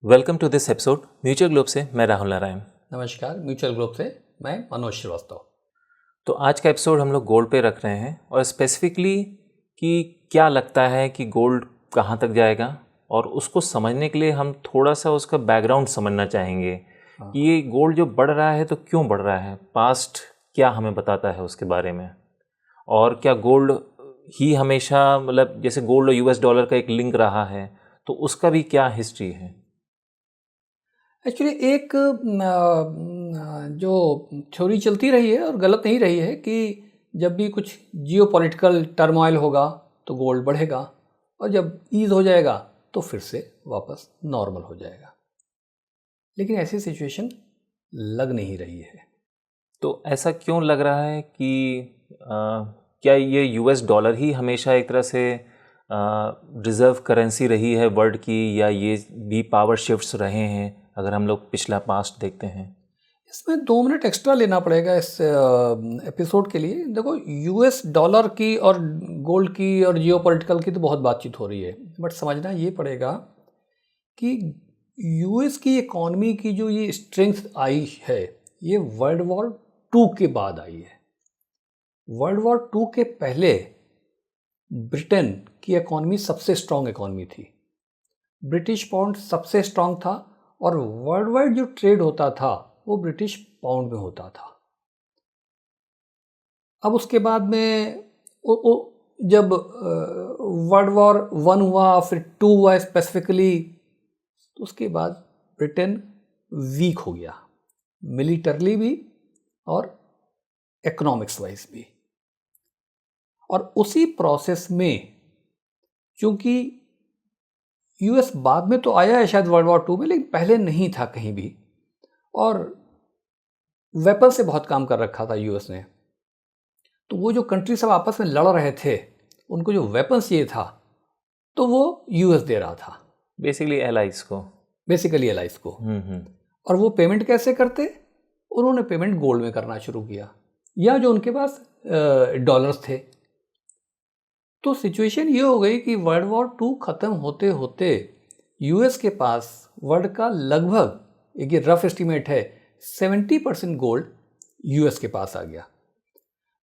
Welcome to this episode Mutual Globe से मैं राहुल नारायण। नमस्कार, म्यूचुअल ग्लोब से मैं मनोज श्रीवास्तव। तो आज का एपिसोड हम लोग गोल्ड पे रख रहे हैं और स्पेसिफिकली कि क्या लगता है कि गोल्ड कहाँ तक जाएगा, और उसको समझने के लिए हम थोड़ा सा उसका बैकग्राउंड समझना चाहेंगे कि ये गोल्ड जो बढ़ रहा है तो क्यों बढ़ रहा है, पास्ट क्या हमें बताता है उसके बारे में, और क्या गोल्ड ही हमेशा मतलब जैसे गोल्ड और यूएस डॉलर का एक लिंक रहा है तो उसका भी क्या हिस्ट्री है। एक्चुअली एक जो थ्योरी चलती रही है और गलत नहीं रही है कि जब भी कुछ जियोपॉलिटिकल टर्मोइल होगा तो गोल्ड बढ़ेगा और जब ईज हो जाएगा तो फिर से वापस नॉर्मल हो जाएगा, लेकिन ऐसी सिचुएशन लग नहीं रही है। तो ऐसा क्यों लग रहा है कि क्या ये यूएस डॉलर ही हमेशा एक तरह से रिज़र्व करेंसी रही है वर्ल्ड की, या ये भी पावर शिफ्ट्स रहे हैं अगर हम लोग पिछला पास्ट देखते हैं? इसमें 2 मिनट एक्स्ट्रा लेना पड़ेगा इस एपिसोड के लिए। देखो, यूएस डॉलर की और गोल्ड की और जियोपॉलिटिकल की तो बहुत बातचीत हो रही है, बट समझना ये पड़ेगा कि यूएस की इकॉनमी की जो ये स्ट्रेंथ आई है ये वर्ल्ड वॉर 2 के बाद आई है। वर्ल्ड वॉर 2 के पहले ब्रिटेन की इकॉनमी सबसे स्ट्रांग इकॉनमी थी, ब्रिटिश पाउंड सबसे स्ट्रांग था और वर्ल्ड वाइड जो ट्रेड होता था वो ब्रिटिश पाउंड में होता था। अब उसके बाद में जब वर्ल्ड वॉर 1 हुआ, फिर 2 हुआ स्पेसिफिकली, तो उसके बाद ब्रिटेन वीक हो गया, मिलिटरली भी और इकोनॉमिक्स वाइज भी। और उसी प्रोसेस में चूंकि यूएस बाद में तो आया है शायद वर्ल्ड वॉर 2 में, लेकिन पहले नहीं था कहीं भी, और वेपन से बहुत काम कर रखा था यूएस ने। तो वो जो कंट्री सब आपस में लड़ रहे थे उनको जो वेपन्स चाहिए था तो वो यूएस दे रहा था, बेसिकली एलाइज को। और वो पेमेंट कैसे करते? उन्होंने पेमेंट गोल्ड में करना शुरू किया या जो उनके पास डॉलर्स थे। तो सिचुएशन ये हो गई कि वर्ल्ड वॉर 2 खत्म होते होते यूएस के पास वर्ल्ड का लगभग, एक ये रफ एस्टीमेट है, 70% गोल्ड यूएस के पास आ गया।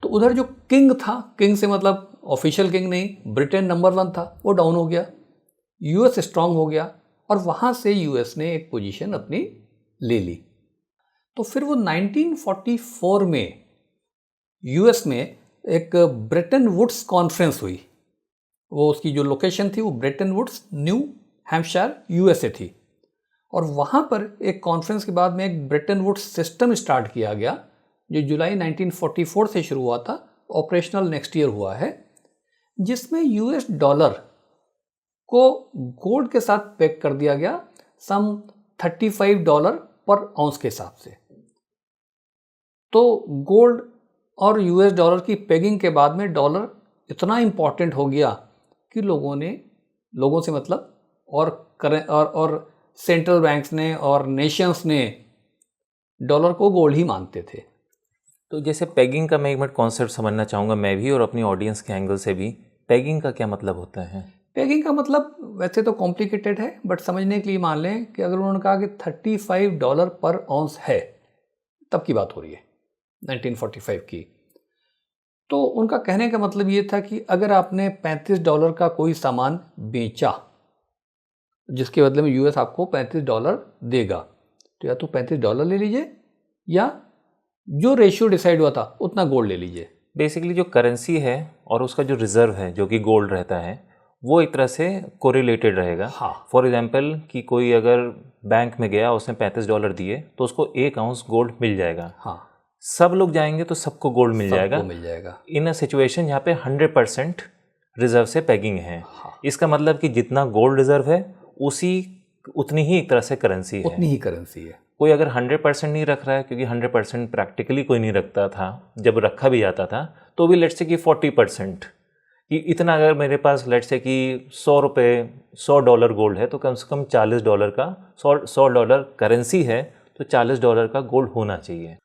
तो उधर जो किंग था, किंग से मतलब ऑफिशियल किंग नहीं, ब्रिटेन नंबर 1 था, वो डाउन हो गया, यूएस स्ट्रांग हो गया और वहाँ से यूएस ने एक पोजीशन अपनी ले ली। तो फिर वो 1944 में यूएस में एक ब्रेटन वुड्स कॉन्फ्रेंस हुई। वो उसकी जो लोकेशन थी वो Bretton Woods, New Hampshire, USA थी। और वहाँ पर एक कॉन्फ्रेंस के बाद में एक ब्रेटन वुड्स सिस्टम स्टार्ट किया गया जो जुलाई 1944 से शुरू हुआ था, ऑपरेशनल नेक्स्ट ईयर हुआ है, जिसमें यूएस डॉलर को गोल्ड के साथ पेग कर दिया गया सम $35 पर आउंस के हिसाब से। तो गोल्ड और यूएस डॉलर की पेगिंग के बाद में डॉलर इतना इम्पॉर्टेंट हो गया कि लोगों से मतलब और सेंट्रल बैंक्स ने और नेशंस ने डॉलर को गोल्ड ही मानते थे। तो जैसे पेगिंग का मैं एक मिनट कॉन्सेप्ट समझना चाहूँगा मैं भी, और अपनी ऑडियंस के एंगल से भी। पेगिंग का क्या मतलब होता है? पेगिंग का मतलब वैसे तो कॉम्प्लिकेटेड है, बट समझने के लिए मान लें कि अगर उन्होंने कहा कि $35 पर आउंस है, तब की बात हो रही है 1945 की, तो उनका कहने का मतलब ये था कि अगर आपने $35 का कोई सामान बेचा जिसके बदले में यूएस आपको $35 देगा, तो या तो $35 ले लीजिए या जो रेशियो डिसाइड हुआ था उतना गोल्ड ले लीजिए। बेसिकली जो करेंसी है और उसका जो रिजर्व है जो कि गोल्ड रहता है वो एक तरह से कोरिलेटेड रहेगा। हाँ। फॉर एग्जांपल कि कोई अगर बैंक में गया, उसने $35 दिए तो उसको 1 आउंस गोल्ड मिल जाएगा। हाँ, सब लोग जाएंगे तो सबको गोल्ड मिल जाएगा इन अ सिचुएशन जहाँ पे 100% रिजर्व से पेगिंग है। हाँ। इसका मतलब कि जितना गोल्ड रिजर्व है उतनी ही एक तरह से करेंसी है। कोई अगर 100% नहीं रख रहा है, क्योंकि 100% प्रैक्टिकली कोई नहीं रखता था, जब रखा भी जाता था तो भी लेट्स से कि 40%, कि इतना अगर मेरे पास लेट्स से कि $100 गोल्ड है तो कम से कम $40 का $100 करेंसी है तो $40 का गोल्ड होना चाहिए।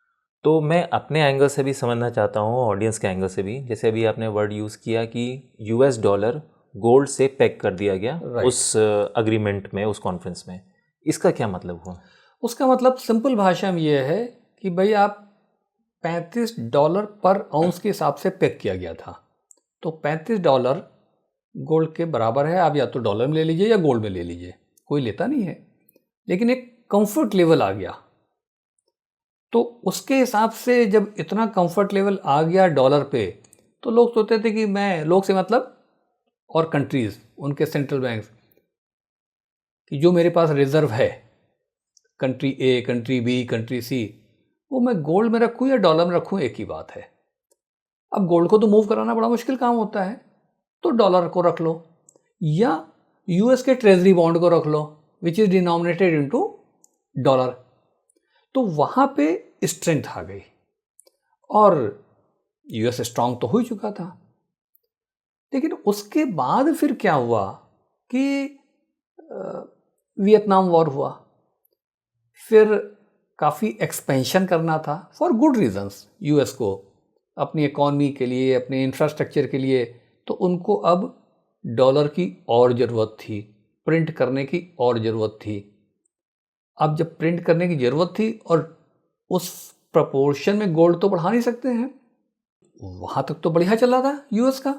तो मैं अपने एंगल से भी समझना चाहता हूँ, ऑडियंस के एंगल से भी। जैसे अभी आपने वर्ड यूज़ किया कि यूएस डॉलर गोल्ड से पैक कर दिया गया उस अग्रीमेंट में, उस कॉन्फ्रेंस में, इसका क्या मतलब हुआ? उसका मतलब सिंपल भाषा में ये है कि भाई आप $35 पर आउंस के हिसाब से पैक किया गया था, तो $35 गोल्ड के बराबर है। आप या तो डॉलर में ले लीजिए या गोल्ड में ले लीजिए, कोई लेता नहीं है। लेकिन एक कंफर्ट लेवल आ गया, तो उसके हिसाब से जब इतना कंफर्ट लेवल आ गया डॉलर पे, तो लोग सोचते थे कि लोग से मतलब और कंट्रीज, उनके सेंट्रल बैंक्स, कि जो मेरे पास रिजर्व है, कंट्री ए, कंट्री बी, कंट्री सी, वो मैं गोल्ड में रखूँ या डॉलर में रखूँ, एक ही बात है। अब गोल्ड को तो मूव कराना बड़ा मुश्किल काम होता है, तो डॉलर को रख लो या यूएस के ट्रेजरी बॉन्ड को रख लो, which is denominated into dollar. तो वहां पे स्ट्रेंथ आ गई और यूएस स्ट्रांग तो हो ही चुका था। लेकिन उसके बाद फिर क्या हुआ कि वियतनाम वॉर हुआ, फिर काफ़ी एक्सपेंशन करना था फॉर गुड रीजंस यूएस को, अपनी इकॉनमी के लिए, अपने इंफ्रास्ट्रक्चर के लिए। तो उनको अब डॉलर की और ज़रूरत थी, प्रिंट करने की और ज़रूरत थी। अब जब प्रिंट करने की ज़रूरत थी और उस प्रपोर्शन में गोल्ड तो बढ़ा नहीं सकते हैं, वहाँ तक तो बढ़िया चला था यूएस का।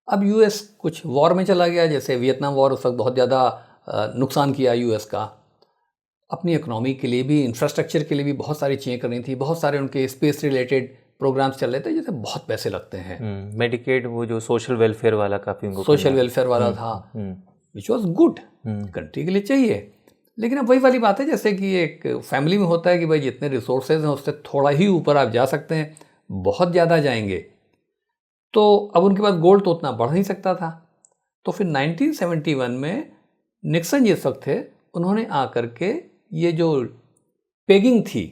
अब यूएस कुछ वॉर में चला गया, जैसे वियतनाम वॉर, उस वक्त बहुत ज़्यादा नुकसान किया यूएस का। अपनी इकोनॉमी के लिए भी, इंफ्रास्ट्रक्चर के लिए भी बहुत सारी चीज़ें करनी थी, बहुत सारे उनके स्पेस रिलेटेड प्रोग्राम्स चल रहे थे, जैसे बहुत पैसे लगते हैं। मेडिकेड, वो जो सोशल वेलफेयर वाला, काफ़ी सोशल वेलफेयर वाला था, विच वॉज गुड, कंट्री के लिए चाहिए। लेकिन अब वही वाली बात है, जैसे कि एक फैमिली में होता है कि भाई जितने रिसोर्सेज हैं उससे थोड़ा ही ऊपर आप जा सकते हैं, बहुत ज़्यादा जाएंगे तो अब उनके पास गोल्ड तो उतना बढ़ नहीं सकता था। तो फिर 1971 में निक्सन जिस वक्त थे, उन्होंने आकर के ये जो पेगिंग थी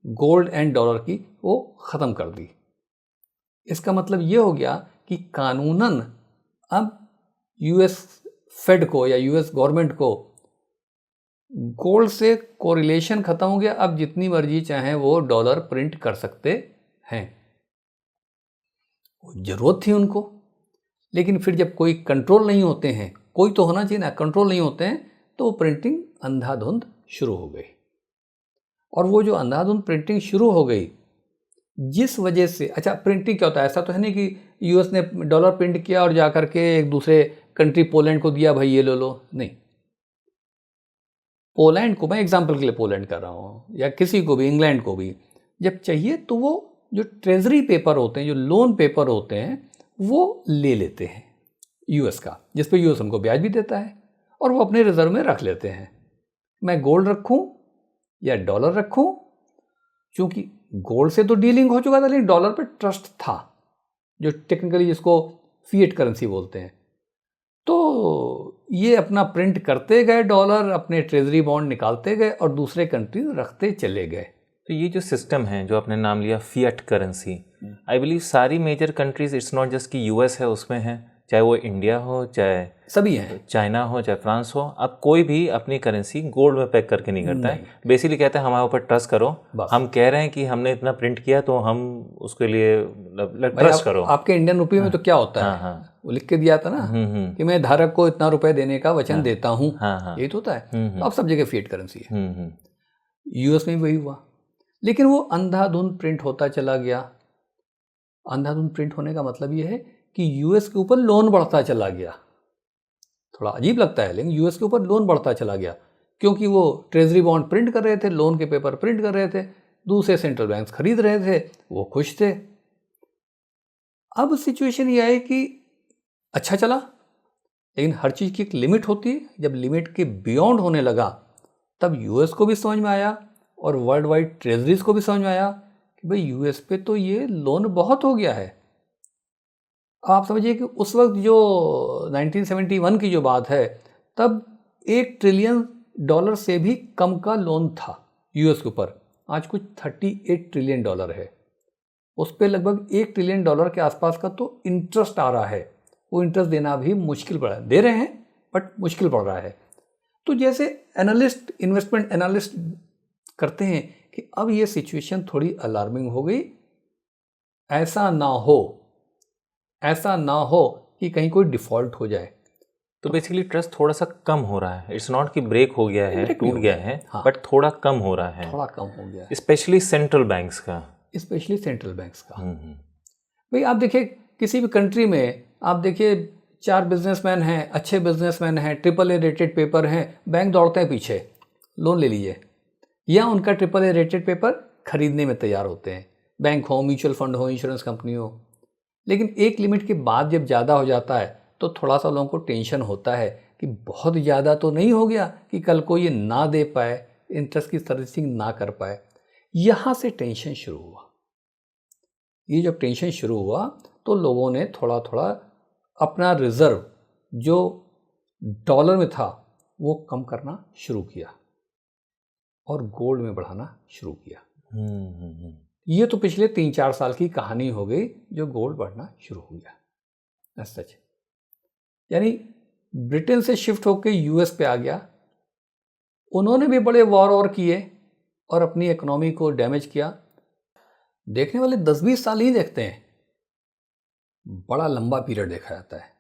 गोल्ड एंड डॉलर की, वो ख़त्म कर दी। इसका मतलब ये हो गया कि कानूनन अब यूएस फेड को या यूएस गवर्नमेंट को गोल्ड से कोरिलेशन ख़त्म हो गया। अब जितनी मर्जी चाहे वो डॉलर प्रिंट कर सकते हैं, ज़रूरत थी उनको। लेकिन फिर जब कोई कंट्रोल नहीं होते हैं, कोई तो होना चाहिए ना, कंट्रोल नहीं होते हैं, तो वो प्रिंटिंग अंधाधुंध शुरू हो गई। और वो जो अंधाधुंध प्रिंटिंग शुरू हो गई, जिस वजह से, अच्छा प्रिंटिंग क्या होता है, ऐसा तो है नहीं कि यूएस ने डॉलर प्रिंट किया और जा करके एक दूसरे कंट्री पोलैंड को दिया, भाई ये ले लो, नहीं। पोलैंड को, मैं एग्जांपल के लिए पोलैंड कर रहा हूँ, या किसी को भी, इंग्लैंड को भी जब चाहिए तो वो जो ट्रेजरी पेपर होते हैं, जो लोन पेपर होते हैं, वो ले लेते हैं यूएस का, जिस पे यूएस उनको ब्याज भी देता है, और वो अपने रिजर्व में रख लेते हैं। मैं गोल्ड रखूं या डॉलर रखूं, क्योंकि गोल्ड से तो डीलिंग हो चुका था, लेकिन डॉलर पे ट्रस्ट था, जो टेक्निकली जिसको फिएट करेंसी बोलते हैं। तो ये अपना प्रिंट करते गए डॉलर, अपने ट्रेजरी बॉन्ड निकालते गए और दूसरे कंट्रीज रखते चले गए। तो ये जो सिस्टम है, जो आपने नाम लिया फिएट करेंसी, आई बिलीव सारी major countries, it's not just कि यूएस है उसमें है, चाहे वो इंडिया हो, चाहे सभी हैं, चाइना हो, चाहे फ्रांस हो, अब कोई भी अपनी करेंसी गोल्ड में पैक करके नहीं करता है। बेसिकली कहते हैं हमारे ऊपर ट्रस्ट करो, हम कह रहे हैं कि हमने इतना प्रिंट किया तो हम उसके लिए ट्रस्ट करो। आपके इंडियन रुपये में तो क्या होता है, वो लिख के दिया था ना कि मैं धारक को इतना रुपए देने का वचन देता हूँ, ये तो होता है। तो अब सब जगह फिएट करेंसी है, यूएस में भी वही हुआ। लेकिन वो अंधाधुंध प्रिंट होता चला गया। अंधाधुंध प्रिंट होने का मतलब ये है कि यूएस के ऊपर लोन बढ़ता चला गया। थोड़ा अजीब लगता है, लेकिन यूएस के ऊपर लोन बढ़ता चला गया, क्योंकि वो ट्रेजरी बॉन्ड प्रिंट कर रहे थे, लोन के पेपर प्रिंट कर रहे थे, दूसरे सेंट्रल बैंक्स खरीद रहे थे, वो खुश थे। अब सिचुएशन ये आई कि अच्छा चला, लेकिन हर चीज़ की एक लिमिट होती है। जब लिमिट के बियॉन्ड होने लगा, तब यूएस को भी समझ में आया और वर्ल्ड वाइड ट्रेजरीज को भी समझ में आया कि भाई यूएस पे तो ये लोन बहुत हो गया है। आप समझिए कि उस वक्त जो 1971 की जो बात है, तब $1 ट्रिलियन से भी कम का लोन था यूएस के ऊपर। आज कुछ $38 ट्रिलियन है, उस पर लगभग $1 ट्रिलियन के आसपास का तो इंटरेस्ट आ रहा है। वो इंटरेस्ट देना भी मुश्किल पड़ रहा है, दे रहे हैं बट मुश्किल पड़ रहा है। तो जैसे एनालिस्ट, इन्वेस्टमेंट एनालिस्ट करते हैं कि अब ये सिचुएशन थोड़ी अलार्मिंग हो गई, ऐसा ना हो कि कहीं कोई डिफ़ॉल्ट हो जाए। तो बेसिकली ट्रस्ट थोड़ा सा कम हो रहा है, इट्स नॉट कि ब्रेक हो गया है, टूट गया है, हाँ, बट थोड़ा कम हो रहा है, थोड़ा कम हो गया है, स्पेशली सेंट्रल बैंक्स का। भाई आप देखिए किसी भी कंट्री में आप देखिए 4 बिजनेसमैन हैं, अच्छे बिजनेसमैन हैं, AAA रेटेड पेपर हैं, बैंक दौड़ते हैं पीछे लोन ले लीजिए, या उनका AAA रेटेड पेपर खरीदने में तैयार होते हैं, बैंक हो, म्यूचुअल फंड हो, इंश्योरेंस कंपनी हो। लेकिन एक लिमिट के बाद जब ज़्यादा हो जाता है तो थोड़ा सा लोगों को टेंशन होता है कि बहुत ज़्यादा तो नहीं हो गया कि कल को ये ना दे पाए, इंटरेस्ट की सर्विसिंग ना कर पाए। यहाँ से टेंशन शुरू हुआ। ये जब टेंशन शुरू हुआ तो लोगों ने थोड़ा थोड़ा अपना रिजर्व जो डॉलर में था वो कम करना शुरू किया और गोल्ड में बढ़ाना शुरू किया। ये तो पिछले 3-4 साल की कहानी हो गई जो गोल्ड बढ़ना शुरू हो गया। सच यानी ब्रिटेन से शिफ्ट होकर यूएस पे आ गया, उन्होंने भी बड़े वॉर किए और अपनी इकोनॉमी को डैमेज किया। देखने वाले 10-20 साल ही देखते हैं, बड़ा लंबा पीरियड देखा जाता है,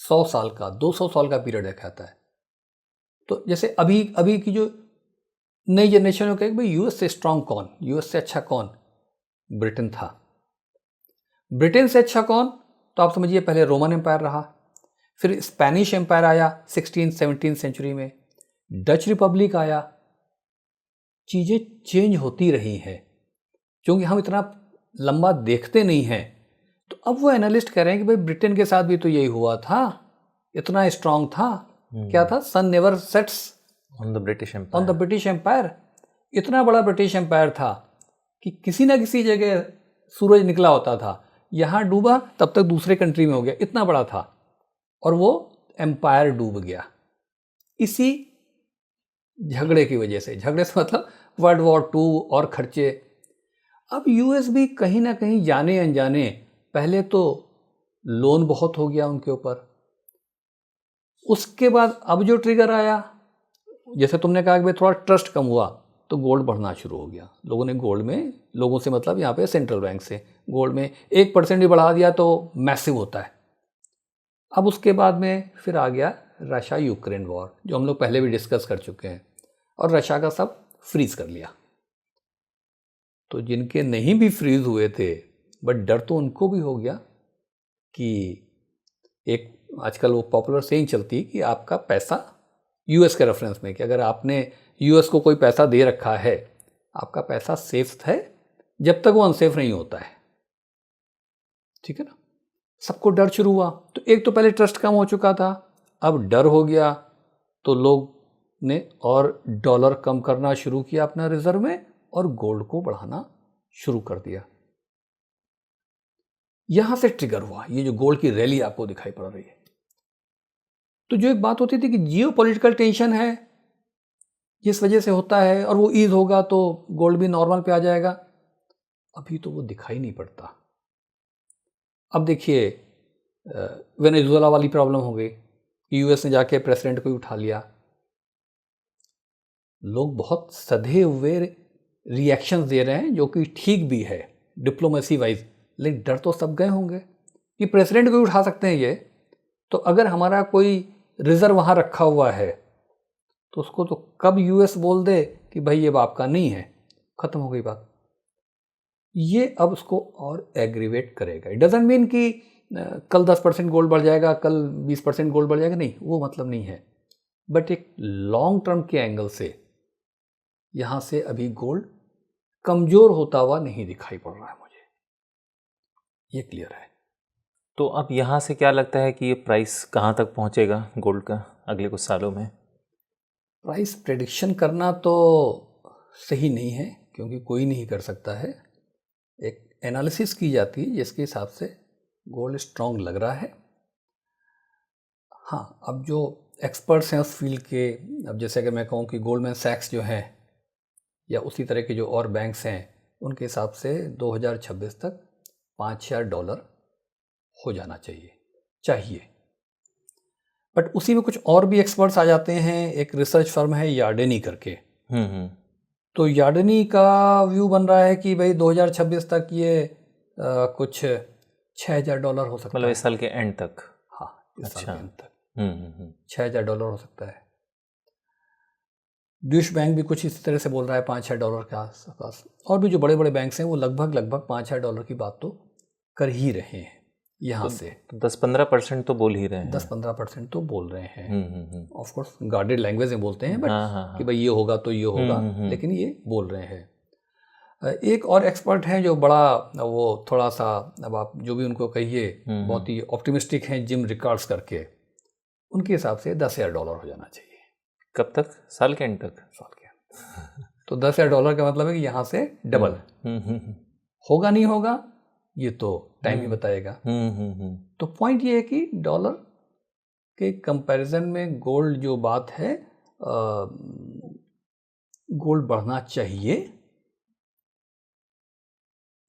100 साल का 200 साल का पीरियड देखा जाता है। तो जैसे अभी की जो नई जनरेशन कहे भाई यूएस से स्ट्रांग कौन, यूएस से अच्छा कौन, ब्रिटेन था। ब्रिटेन से अच्छा कौन, तो आप समझिए पहले रोमन एम्पायर रहा, फिर स्पेनिश एम्पायर आया 16-17 सेंचुरी में, डच रिपब्लिक आया। चीज़ें चेंज होती रही हैं, क्योंकि हम इतना लंबा देखते नहीं हैं। तो अब वो एनालिस्ट कह रहे हैं कि भाई ब्रिटेन के साथ भी तो यही हुआ था, इतना स्ट्रांग था। क्या था, sun never sets on the British Empire. इतना बड़ा ब्रिटिश एम्पायर था कि किसी ना किसी जगह सूरज निकला होता था, यहाँ डूबा तब तक दूसरे कंट्री में हो गया, इतना बड़ा था, और वो एम्पायर डूब गया इसी झगड़े की वजह से। झगड़े से मतलब वर्ल्ड वॉर 2 और खर्चे। अब यूएस भी कहीं ना कहीं जाने अनजाने, पहले तो लोन बहुत हो गया उनके ऊपर, उसके बाद अब जो ट्रिगर आया, जैसे तुमने कहा कि भाई थोड़ा ट्रस्ट कम हुआ तो गोल्ड बढ़ना शुरू हो गया। लोगों ने गोल्ड में, लोगों से मतलब यहाँ पे सेंट्रल बैंक से, गोल्ड में 1% भी बढ़ा दिया तो मैसिव होता है। अब उसके बाद में फिर आ गया रशिया यूक्रेन वॉर, जो हम लोग पहले भी डिस्कस कर चुके हैं, और रशिया का सब फ्रीज कर लिया। तो जिनके नहीं भी फ्रीज हुए थे, बट डर तो उनको भी हो गया कि एक आजकल वो पॉपुलर सेइंग चलती कि आपका पैसा यूएस के रेफरेंस में, कि अगर आपने यूएस को कोई पैसा दे रखा है, आपका पैसा सेफ है जब तक वो अनसेफ नहीं होता है। ठीक है ना। सबको डर शुरू हुआ। तो एक तो पहले ट्रस्ट कम हो चुका था, अब डर हो गया, तो लोग ने और डॉलर कम करना शुरू किया अपना रिजर्व में, और गोल्ड को बढ़ाना शुरू कर दिया। यहां से ट्रिगर हुआ ये जो गोल्ड की रैली आपको दिखाई पड़ रही है। तो जो एक बात होती थी कि जियोपॉलिटिकल टेंशन है, जिस वजह से होता है, और वो ईज होगा तो गोल्ड भी नॉर्मल पे आ जाएगा, अभी तो वो दिखाई नहीं पड़ता। अब देखिए वेनेजुएला वाली प्रॉब्लम हो गई, यूएस ने जाके प्रेसिडेंट को उठा लिया, लोग बहुत सधे हुए रिएक्शंस दे रहे हैं, जो कि ठीक भी है डिप्लोमेसी वाइज, लेकिन डर तो सब गए होंगे कि प्रेसिडेंट को उठा सकते हैं ये, तो अगर हमारा कोई रिजर्व वहाँ रखा हुआ है तो उसको तो कब यूएस बोल दे कि भाई ये आपका नहीं है, खत्म हो गई बात। ये अब उसको और एग्रीवेट करेगा। इट डजंट मीन कि कल 10% गोल्ड बढ़ जाएगा, कल 20% गोल्ड बढ़ जाएगा, नहीं, वो मतलब नहीं है। बट एक लॉन्ग टर्म के एंगल से यहाँ से अभी गोल्ड कमज़ोर होता हुआ नहीं दिखाई पड़ रहा है मुझे, ये क्लियर है। तो अब यहाँ से क्या लगता है कि ये प्राइस कहाँ तक पहुँचेगा गोल्ड का अगले कुछ सालों में? प्राइस प्रेडिक्शन करना तो सही नहीं है, क्योंकि कोई नहीं कर सकता है। एक एनालिसिस की जाती है जिसके हिसाब से गोल्ड स्ट्रॉन्ग लग रहा है। हाँ, अब जो एक्सपर्ट्स हैं उस फील्ड के, अब जैसे कि मैं कहूँ कि गोल्डमैन सैक्स जो है, या उसी तरह के जो और बैंक्स हैं, उनके हिसाब से 2026 तक $5,000 हो जाना चाहिए। बट उसी में कुछ और भी एक्सपर्ट्स आ जाते हैं। एक रिसर्च फर्म है यार्डेनी करके, तो यार्डेनी का व्यू बन रहा है कि भाई 2026 तक ये कुछ $6,000 हो सकता है, मतलब इस साल के एंड तक। हाँ, इस साल के एंड तक। $6,000 हो सकता है। ड्यूश बैंक भी कुछ इस तरह से बोल रहा है $5-6 के आसपास। और भी जो बड़े बड़े बैंक्स हैं वो लगभग $5-6 की बात तो कर ही रहे हैं यहाँ से। 10-15% तो बोल ही रहे हैं। 10-15% तो बोल रहे हैं। ऑफ कोर्स गार्डेड लैंग्वेज में बोलते हैं, बट कि भाई ये होगा तो ये होगा, लेकिन ये बोल रहे हैं। एक और एक्सपर्ट हैं जो बड़ा, वो थोड़ा सा, अब आप जो भी उनको कहिए, बहुत ही ऑप्टिमिस्टिक हैं, जिम रिकॉर्ड्स करके, उनके हिसाब से $10,000 हो जाना चाहिए। कब तक? साल के एंड तक? साल के एंड। तो $10,000 का मतलब है कि यहाँ से डबल होगा नहीं होगा ये तो टाइम ही बताएगा। तो पॉइंट ये है कि डॉलर के कंपैरिजन में गोल्ड जो बात है, गोल्ड बढ़ना चाहिए।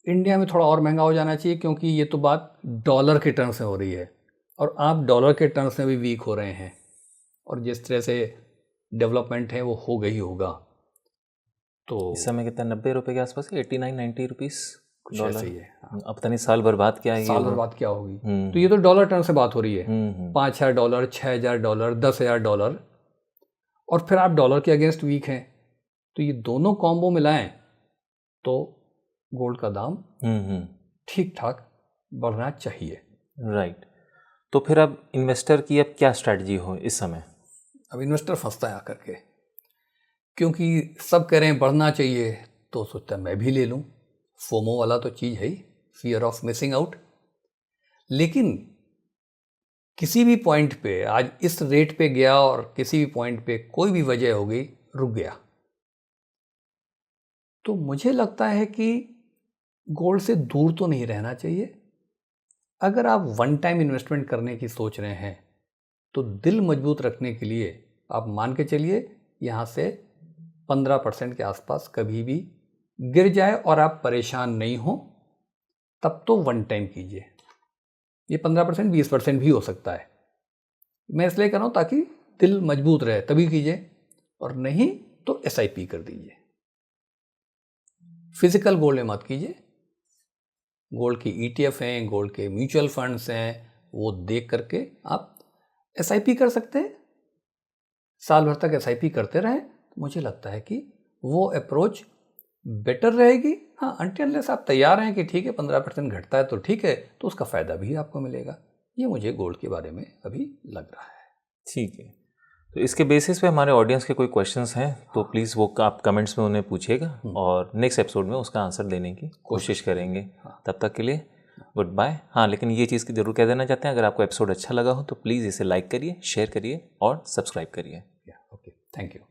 इंडिया में थोड़ा और महंगा हो जाना चाहिए, क्योंकि ये तो बात डॉलर के टर्म्स में हो रही है और आप डॉलर के टर्म्स में भी वीक हो रहे हैं, और जिस तरह से डेवलपमेंट है वो हो गई होगा। तो इस समय कितना, 90 रुपये के आसपास, 89-90 रुपीस डॉलर है। अब पता नहीं साल बर्बाद क्या है, साल बर्बाद क्या होगी। तो ये तो डॉलर टर्म से बात हो रही है। $5,000, $6,000, $10,000, और फिर आप डॉलर के अगेंस्ट वीक हैं, तो ये दोनों कॉम्बो मिलाएं तो गोल्ड का दाम ठीक ठाक बढ़ना चाहिए। राइट। तो फिर अब इन्वेस्टर की अब क्या स्ट्रैटेजी हो इस समय? अब इन्वेस्टर फंसता है आकर के, क्योंकि सब कह रहे हैं बढ़ना चाहिए, तो सोचता है मैं भी ले लूं। फोमो वाला तो चीज़ है ही, फियर ऑफ मिसिंग आउट। लेकिन किसी भी पॉइंट पे, आज इस रेट पे गया और किसी भी पॉइंट पे कोई भी वजह हो गई, रुक गया, तो मुझे लगता है कि गोल्ड से दूर तो नहीं रहना चाहिए। अगर आप वन टाइम इन्वेस्टमेंट करने की सोच रहे हैं, तो दिल मजबूत रखने के लिए आप मान के चलिए यहाँ से 15% के आसपास कभी भी गिर जाए और आप परेशान नहीं हो, तब तो वन टाइम कीजिए। ये 15%, 20% भी हो सकता है। मैं इसलिए कर रहा हूँ ताकि दिल मजबूत रहे, तभी कीजिए, और नहीं तो SIP कर दीजिए। फिजिकल गोल्ड में मत कीजिए। गोल्ड की ETF हैं, गोल्ड के म्यूचुअल फंड्स हैं, वो देख करके आप SIP कर सकते हैं। साल भर तक SIP करते रहें, मुझे लगता है कि वो अप्रोच बेटर रहेगी। हाँ, अनटिल आप तैयार हैं कि ठीक है 15% घटता है तो ठीक है, तो उसका फ़ायदा भी आपको मिलेगा। ये मुझे गोल्ड के बारे में अभी लग रहा है। ठीक है, तो इसके बेसिस पे हमारे ऑडियंस के कोई क्वेश्चंस हैं तो प्लीज़ वो आप कमेंट्स में उन्हें पूछिएगा और नेक्स्ट एपिसोड में उसका आंसर देने की कोशिश करेंगे। तब तक के लिए गुड बाय। हाँ, लेकिन ये चीज़ की जरूर कह देना चाहते हैं, अगर आपको एपिसोड अच्छा लगा हो तो प्लीज़ इसे लाइक करिए, शेयर करिए और सब्सक्राइब करिए। Okay, thank you.